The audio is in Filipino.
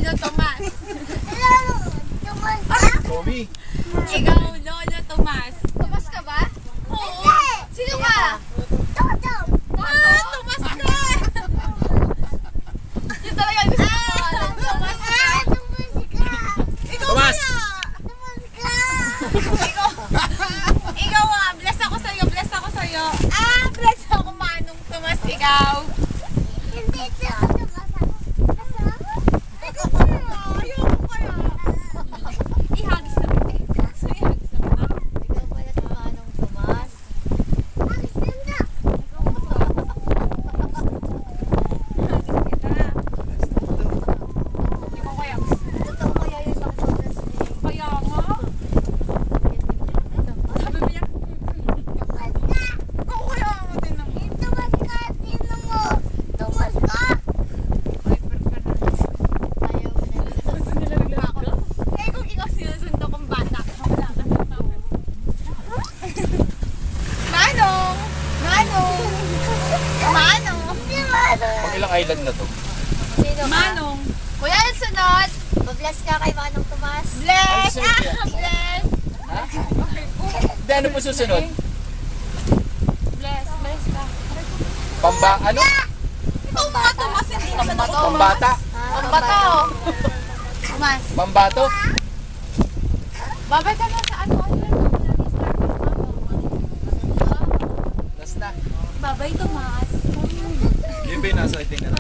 Lolo Tomas. Tommy. Ikaw, Lolo Tomas. Tomas ka ba? Oo. Sino ka? Tomas ka! Yun talaga gusto ko pangalan. Tomas ka. Ikaw Tomas! Ikaw bless ako sa'yo, bless ako sa'yo. Bless ako, Manong Tomas, ikaw. Ayoko kaya. Ihagis na kita. Ihagis na kita. Ikaw kaya. Kaya nga. Sabi mo niya. Ikaw kaya nga tinang. Eh kung ikaw sinusundo kong bata. Wala ka na tao. Manong! Manong! Manong! Pang ilang island na to? Manong! Kuya, ang sunod! Bless ka kay Manong Tomas. Bless! Ay, sunod yan. Bless! Ha? Hindi, ano po susunod? Bless! Bless ka. Ano? Ikaw nga, Tomas, hindi naman ako Tomas. Pambata? Pambata, oh. Tomas. Pambato? Babay ka na sa ano yan. Last na. Babay, Tomas. Yun ba yung nasa iting na